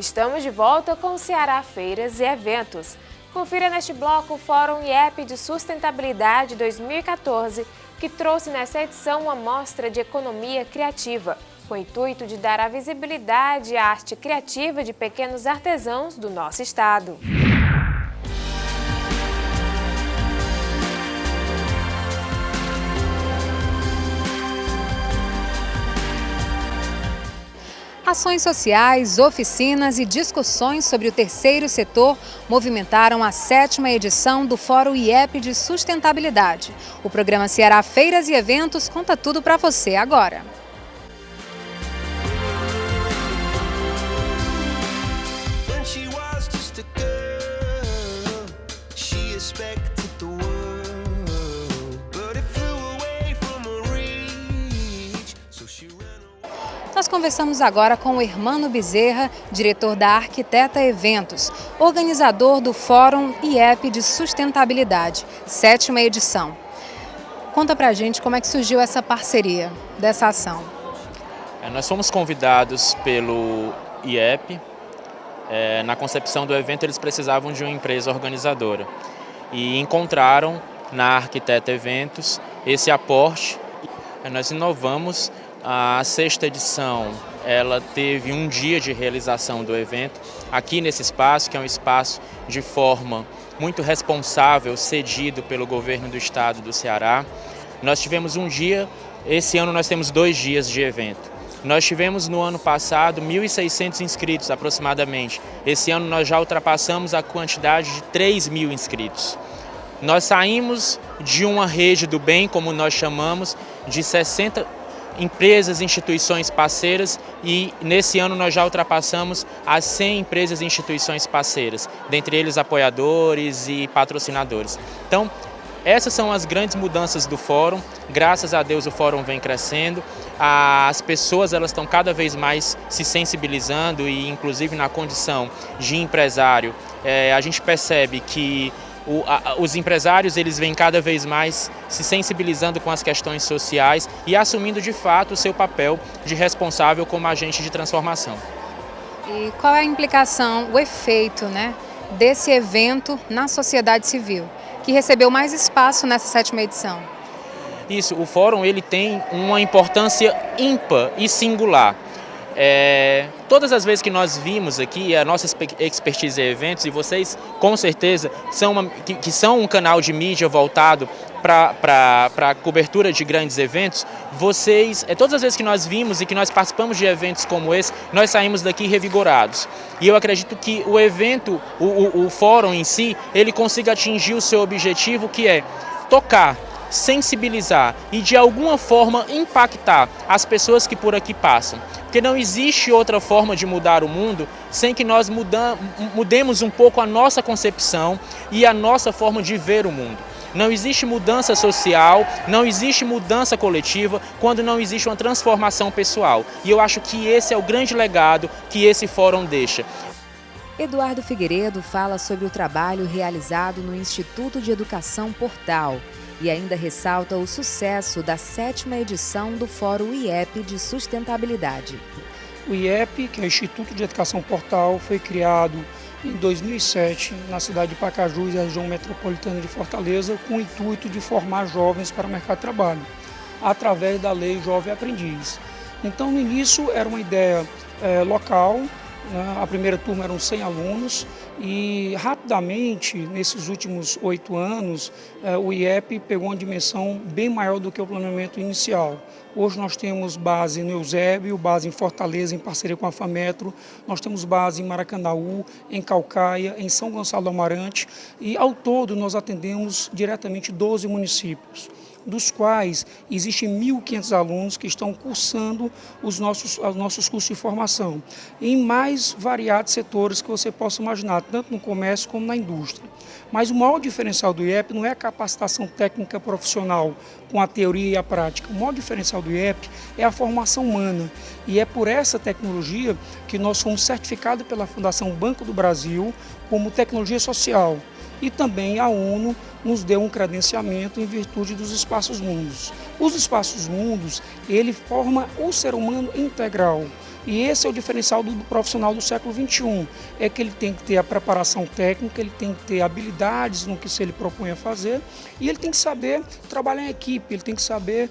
Estamos de volta com o Ceará Feiras e Eventos. Confira neste bloco o Fórum IEP de Sustentabilidade 2014, que trouxe nessa edição uma mostra de economia criativa, com o intuito de dar a visibilidade à arte criativa de pequenos artesãos do nosso estado. Ações sociais, oficinas e discussões sobre o terceiro setor movimentaram a 7ª edição do Fórum IEP de Sustentabilidade. O programa Ceará Feiras e Eventos conta tudo para você agora. Nós conversamos agora com o Hermano Bezerra, diretor da Arquiteta Eventos, organizador do Fórum IEP de Sustentabilidade, 7ª edição. Conta pra gente como é que surgiu essa parceria dessa ação. Nós fomos convidados pelo IEP. Na concepção do evento eles precisavam de uma empresa organizadora e encontraram na Arquiteta Eventos esse aporte. Nós inovamos. A 6ª edição, ela teve um dia de realização do evento aqui nesse espaço, que é um espaço de forma muito responsável, cedido pelo governo do estado do Ceará. Nós tivemos um dia, esse ano nós temos 2 dias de evento. Nós tivemos no ano passado 1.600 inscritos aproximadamente. Esse ano nós já ultrapassamos a quantidade de 3.000 inscritos. Nós saímos de uma rede do bem, como nós chamamos, de 60 empresas e instituições parceiras, e nesse ano nós já ultrapassamos as 100 empresas e instituições parceiras, dentre eles apoiadores e patrocinadores. Então, essas são as grandes mudanças do Fórum. Graças a Deus o Fórum vem crescendo, as pessoas elas estão cada vez mais se sensibilizando e inclusive na condição de empresário, a gente percebe que os empresários eles vêm cada vez mais se sensibilizando com as questões sociais e assumindo de fato o seu papel de responsável como agente de transformação. E qual é a implicação, o efeito, desse evento na sociedade civil, que recebeu mais espaço nessa 7ª edição? Isso, o Fórum ele tem uma importância ímpar e singular. Todas as vezes que nós vimos aqui a nossa expertise em eventos, e vocês com certeza são um canal de mídia voltado para a cobertura de grandes eventos, todas as vezes que nós vimos e que nós participamos de eventos como esse, nós saímos daqui revigorados. E eu acredito que o evento, o fórum em si, ele consiga atingir o seu objetivo, que é tocar, sensibilizar e de alguma forma impactar as pessoas que por aqui passam. Porque não existe outra forma de mudar o mundo sem que nós mudemos um pouco a nossa concepção e a nossa forma de ver o mundo. Não existe mudança social, não existe mudança coletiva quando não existe uma transformação pessoal. E eu acho que esse é o grande legado que esse fórum deixa. Eduardo Figueiredo fala sobre o trabalho realizado no Instituto de Educação Portal e ainda ressalta o sucesso da 7ª edição do Fórum IEP de Sustentabilidade. O IEP, que é o Instituto de Educação Portal, foi criado em 2007 na cidade de Pacajus, na região metropolitana de Fortaleza, com o intuito de formar jovens para o mercado de trabalho, através da Lei Jovem Aprendiz. Então, no início, era uma ideia local. A primeira turma eram 100 alunos e rapidamente, nesses últimos 8 anos, o IEP pegou uma dimensão bem maior do que o planejamento inicial. Hoje nós temos base no Eusébio, base em Fortaleza, em parceria com a FAMetro, nós temos base em Maracanaú, em Caucaia, em São Gonçalo do Amarante e ao todo nós atendemos diretamente 12 municípios, dos quais existem 1.500 alunos que estão cursando os nossos cursos de formação, em mais variados setores que você possa imaginar, tanto no comércio como na indústria. Mas o maior diferencial do IEP não é a capacitação técnica profissional com a teoria e a prática. O maior diferencial do IEP é a formação humana. E é por essa tecnologia que nós somos certificados pela Fundação Banco do Brasil como tecnologia social. E também a ONU nos deu um credenciamento em virtude dos espaços mundos. Os espaços mundos, ele forma o ser humano integral. E esse é o diferencial do profissional do século XXI, é que ele tem que ter a preparação técnica, ele tem que ter habilidades no que se ele propõe a fazer, e ele tem que saber trabalhar em equipe, ele tem que saber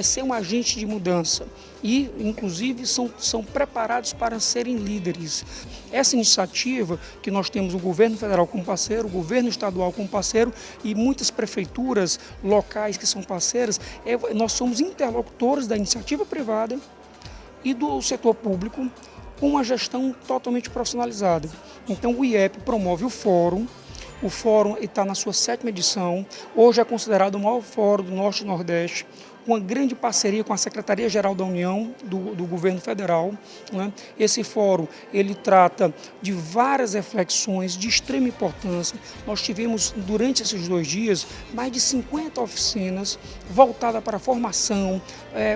ser um agente de mudança. E, inclusive, são preparados para serem líderes. Essa iniciativa que nós temos o governo federal como parceiro, o governo estadual como parceiro e muitas prefeituras locais que são parceiras, nós somos interlocutores da iniciativa privada e do setor público com uma gestão totalmente profissionalizada. Então o IEP promove o fórum está na sua 7ª edição, hoje é considerado o maior fórum do Norte e Nordeste, com uma grande parceria com a Secretaria-Geral da União do Governo Federal, né? Esse fórum, ele trata de várias reflexões de extrema importância. Nós tivemos, durante esses 2 dias, mais de 50 oficinas voltadas para a formação,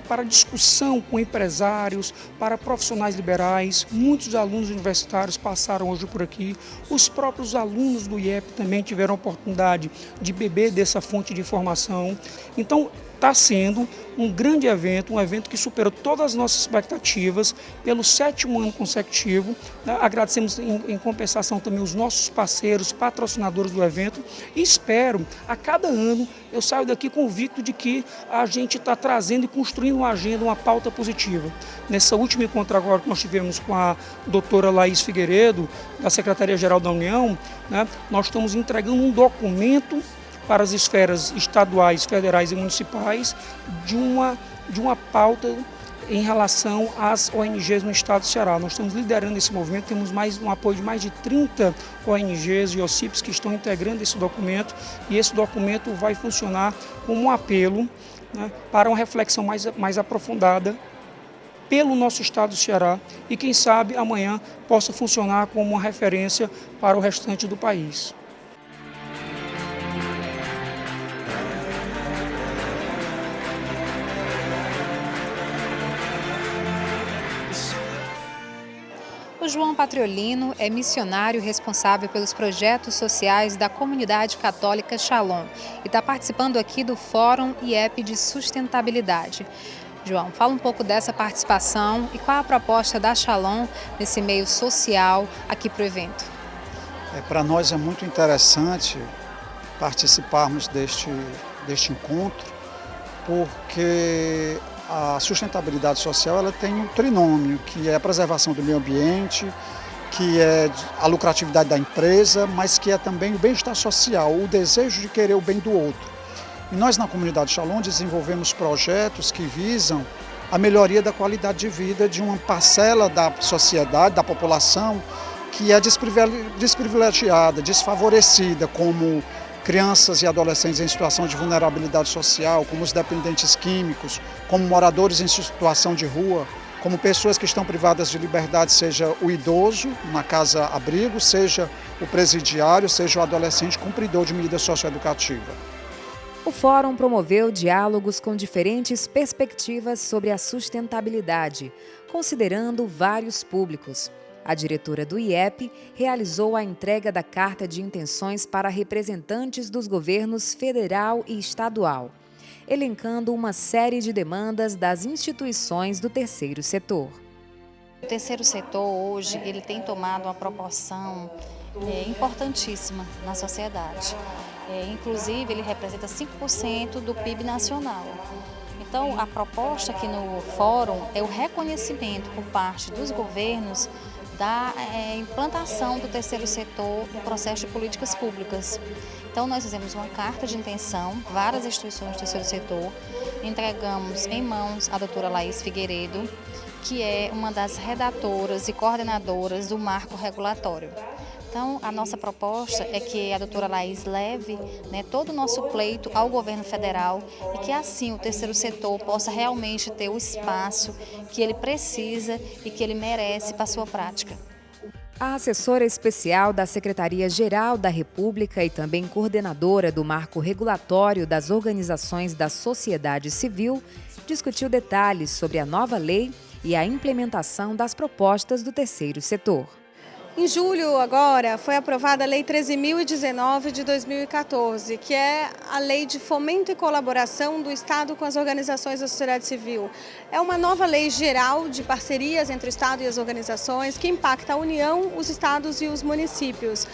para discussão com empresários, para profissionais liberais. Muitos alunos universitários passaram hoje por aqui. Os próprios alunos do IEP também tiveram a oportunidade de beber dessa fonte de informação. Então, está sendo um grande evento, um evento que superou todas as nossas expectativas pelo 7º ano consecutivo. Agradecemos em compensação também os nossos parceiros, patrocinadores do evento e espero, a cada ano, eu saio daqui convicto de que a gente está trazendo e construindo uma agenda, uma pauta positiva. Nessa última encontro agora que nós tivemos com a doutora Laís Figueiredo, da Secretaria-Geral da União, né, nós estamos entregando um documento para as esferas estaduais, federais e municipais de uma pauta em relação às ONGs no estado do Ceará. Nós estamos liderando esse movimento, temos um apoio de mais de 30 ONGs e OCIPs que estão integrando esse documento, e esse documento vai funcionar como um apelo, né, para uma reflexão mais aprofundada pelo nosso estado do Ceará e, quem sabe, amanhã possa funcionar como uma referência para o restante do país. O João Patriolino é missionário responsável pelos projetos sociais da comunidade católica Shalom e está participando aqui do Fórum IEP de Sustentabilidade. João, fala um pouco dessa participação e qual a proposta da Shalom nesse meio social aqui para o evento. Para nós é muito interessante participarmos deste encontro, porque a sustentabilidade social ela tem um trinômio, que é a preservação do meio ambiente, que é a lucratividade da empresa, mas que é também o bem-estar social, o desejo de querer o bem do outro. E nós na comunidade Shalom desenvolvemos projetos que visam a melhoria da qualidade de vida de uma parcela da sociedade, da população, que é desprivilegiada, desfavorecida, como crianças e adolescentes em situação de vulnerabilidade social, como os dependentes químicos, como moradores em situação de rua, como pessoas que estão privadas de liberdade, seja o idoso na casa-abrigo, seja o presidiário, seja o adolescente cumpridor de medida socioeducativa. O Fórum promoveu diálogos com diferentes perspectivas sobre a sustentabilidade, considerando vários públicos. A diretora do IEP realizou a entrega da carta de intenções para representantes dos governos federal e estadual, elencando uma série de demandas das instituições do terceiro setor. O terceiro setor hoje ele tem tomado uma proporção importantíssima na sociedade. Inclusive ele representa 5% do PIB nacional. Então a proposta aqui no fórum é o reconhecimento por parte dos governos da implantação do terceiro setor no processo de políticas públicas. Então nós fizemos uma carta de intenção, várias instituições do terceiro setor, entregamos em mãos a doutora Laís Figueiredo, que é uma das redatoras e coordenadoras do marco regulatório. Então a nossa proposta é que a doutora Laís leve todo o nosso pleito ao governo federal e que assim o terceiro setor possa realmente ter o espaço que ele precisa e que ele merece para a sua prática. A assessora especial da Secretaria-Geral da República e também coordenadora do marco regulatório das organizações da sociedade civil discutiu detalhes sobre a nova lei e a implementação das propostas do terceiro setor. Em julho agora foi aprovada a Lei 13.019 de 2014, que é a Lei de Fomento e Colaboração do Estado com as organizações da sociedade civil. É uma nova lei geral de parcerias entre o Estado e as organizações que impacta a União, os estados e os municípios.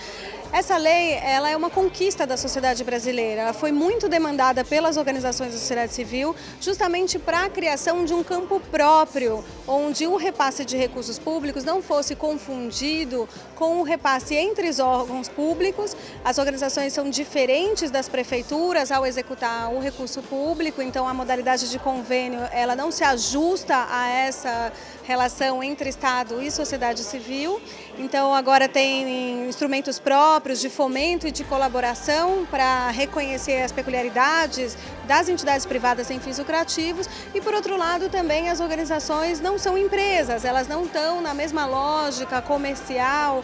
Essa lei ela é uma conquista da sociedade brasileira. Ela foi muito demandada pelas organizações da sociedade civil, justamente para a criação de um campo próprio, onde o repasse de recursos públicos não fosse confundido com o repasse entre os órgãos públicos. As organizações são diferentes das prefeituras ao executar o recurso público, então a modalidade de convênio ela não se ajusta a essa relação entre Estado e sociedade civil. Então agora tem instrumentos próprios de fomento e de colaboração para reconhecer as peculiaridades das entidades privadas sem fins lucrativos e, por outro lado, também as organizações não são empresas, elas não estão na mesma lógica comercial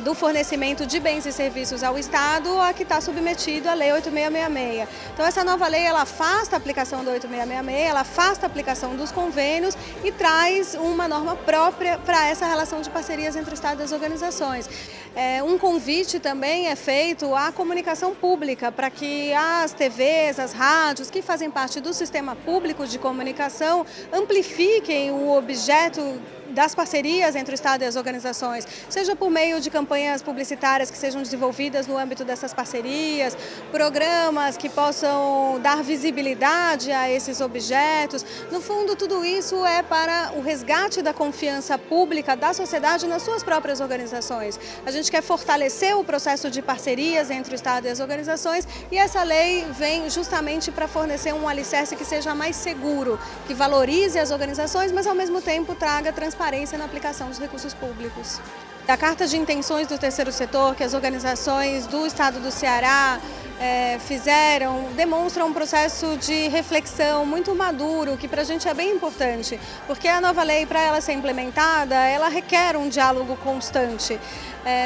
do fornecimento de bens e serviços ao Estado a que está submetido à Lei 8.666. Então essa nova lei ela afasta a aplicação da 8.666, ela afasta a aplicação dos convênios e traz uma norma própria para essa relação de parcerias entre o Estado e as organizações. Um convite também é feito à comunicação pública para que as TVs, as rádios que fazem parte do sistema público de comunicação amplifiquem o objeto das parcerias entre o Estado e as organizações, seja por meio de campanhas publicitárias que sejam desenvolvidas no âmbito dessas parcerias, programas que possam dar visibilidade a esses objetos. No fundo, tudo isso é para o resgate da confiança pública da sociedade nas suas próprias organizações. A gente quer fortalecer o processo de parcerias entre o Estado e as organizações e essa lei vem justamente para fornecer um alicerce que seja mais seguro, que valorize as organizações, mas ao mesmo tempo traga transparência na aplicação dos recursos públicos. A carta de intenções do terceiro setor que as organizações do Estado do Ceará fizeram, demonstra um processo de reflexão muito maduro, que para a gente é bem importante, porque a nova lei, para ela ser implementada, ela requer um diálogo constante.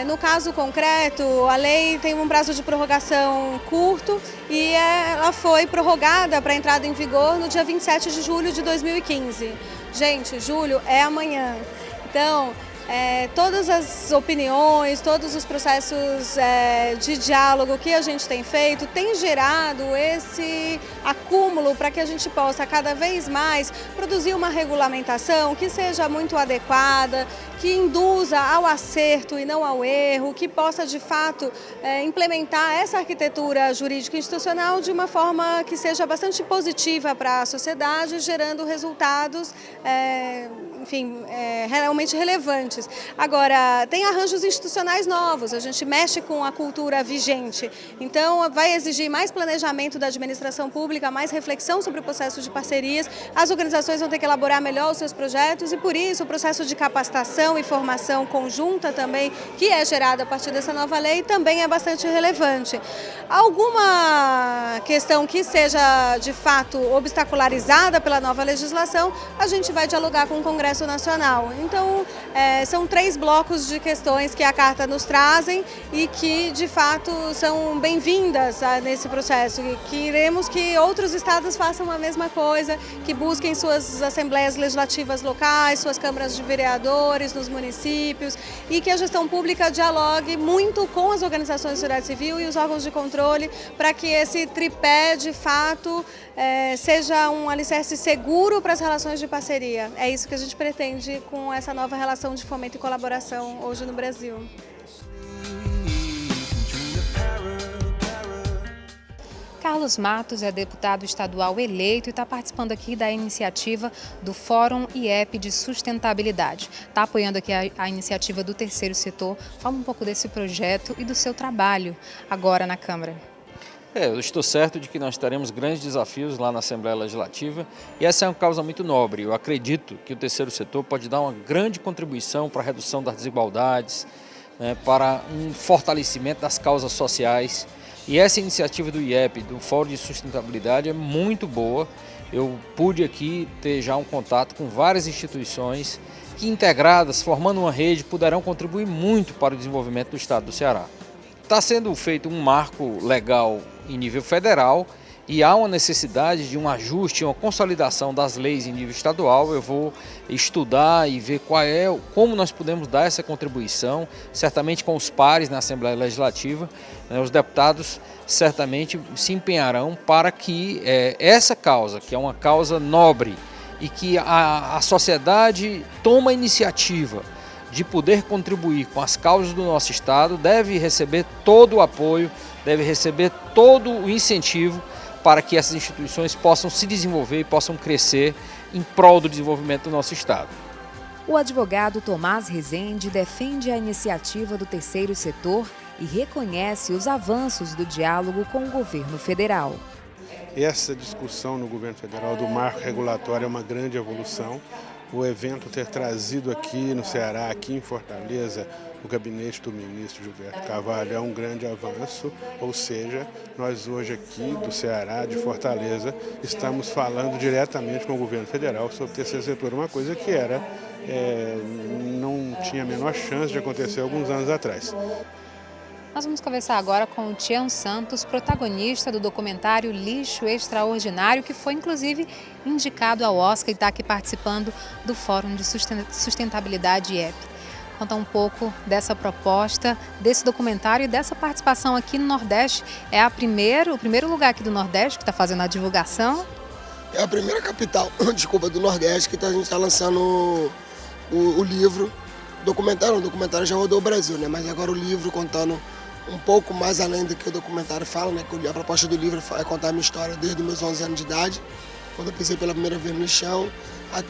No caso concreto, a lei tem um prazo de prorrogação curto e ela foi prorrogada para entrada em vigor no dia 27 de julho de 2015. Gente, julho é amanhã. Então, todas as opiniões, todos os processos de diálogo que a gente tem feito tem gerado esse acúmulo para que a gente possa cada vez mais produzir uma regulamentação que seja muito adequada, que induza ao acerto e não ao erro, que possa de fato implementar essa arquitetura jurídica institucional de uma forma que seja bastante positiva para a sociedade, gerando resultados realmente relevantes. Agora, tem arranjos institucionais novos, a gente mexe com a cultura vigente, então vai exigir mais planejamento da administração pública, mais reflexão sobre o processo de parcerias, as organizações vão ter que elaborar melhor os seus projetos e por isso o processo de capacitação e formação conjunta também, que é gerado a partir dessa nova lei, também é bastante relevante. Alguma questão que seja de fato obstacularizada pela nova legislação, a gente vai dialogar com o Congresso Nacional. Então, são 3 blocos de questões que a Carta nos trazem e que, de fato, são bem-vindas nesse processo. Queremos que outros estados façam a mesma coisa, que busquem suas assembleias legislativas locais, suas câmaras de vereadores nos municípios e que a gestão pública dialogue muito com as organizações da sociedade civil e os órgãos de controle para que esse tripé, de fato, seja um alicerce seguro para as relações de parceria. É isso que a gente pretende com essa nova relação de fomento e colaboração hoje no Brasil. Carlos Matos é deputado estadual eleito e está participando aqui da iniciativa do Fórum IEP de Sustentabilidade. Está apoiando aqui a iniciativa do terceiro setor. Fala um pouco desse projeto e do seu trabalho agora na Câmara. Eu estou certo de que nós teremos grandes desafios lá na Assembleia Legislativa e essa é uma causa muito nobre. Eu acredito que o terceiro setor pode dar uma grande contribuição para a redução das desigualdades, para um fortalecimento das causas sociais. E essa iniciativa do IEP, do Fórum de Sustentabilidade, é muito boa. Eu pude aqui ter já um contato com várias instituições que, integradas, formando uma rede, poderão contribuir muito para o desenvolvimento do Estado do Ceará. Está sendo feito um marco legal em nível federal e há uma necessidade de um ajuste, uma consolidação das leis em nível estadual. Eu vou estudar e ver como nós podemos dar essa contribuição, certamente com os pares na Assembleia Legislativa. Os deputados certamente se empenharão para que essa causa, que é uma causa nobre, e que a sociedade toma a iniciativa de poder contribuir com as causas do nosso Estado, deve receber todo o apoio, deve receber todo o incentivo para que essas instituições possam se desenvolver e possam crescer em prol do desenvolvimento do nosso Estado. O advogado Tomás Rezende defende a iniciativa do terceiro setor e reconhece os avanços do diálogo com o governo federal. Essa discussão no governo federal do marco regulatório é uma grande evolução. O evento ter trazido aqui no Ceará, aqui em Fortaleza, o gabinete do ministro Gilberto Carvalho é um grande avanço, ou seja, nós hoje aqui do Ceará, de Fortaleza, estamos falando diretamente com o governo federal sobre o terceiro setor, uma coisa que não tinha a menor chance de acontecer alguns anos atrás. Nós vamos conversar agora com o Tião Santos, protagonista do documentário Lixo Extraordinário, que foi inclusive indicado ao Oscar e está aqui participando do Fórum de Sustentabilidade IEP. Conta um pouco dessa proposta, desse documentário e dessa participação aqui no Nordeste. É o primeiro lugar aqui do Nordeste que está fazendo a divulgação? É a primeira capital, do Nordeste que a gente está lançando o livro. O documentário já rodou o Brasil, né? Mas agora o livro contando um pouco mais além do que o documentário fala, né? A proposta do livro é contar a minha história desde os meus 11 anos de idade, quando eu pisei pela primeira vez no lixão,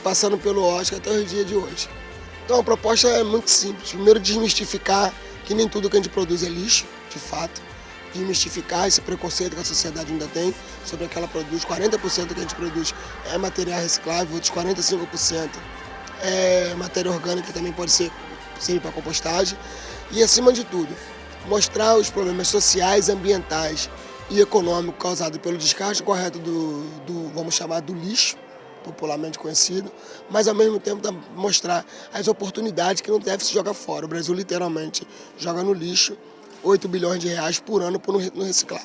passando pelo Oscar até o dia de hoje. Então a proposta é muito simples. Primeiro, desmistificar que nem tudo que a gente produz é lixo, de fato. Desmistificar esse preconceito que a sociedade ainda tem sobre aquela produz. 40% que a gente produz é material reciclável, outros 45% é matéria orgânica, que também pode ser para compostagem. E acima de tudo, mostrar os problemas sociais, ambientais e econômicos causados pelo descarte correto vamos chamar, do lixo, popularmente conhecido, mas ao mesmo tempo mostrar as oportunidades que não deve se jogar fora. O Brasil literalmente joga no lixo 8 bilhões de reais por ano por não reciclar.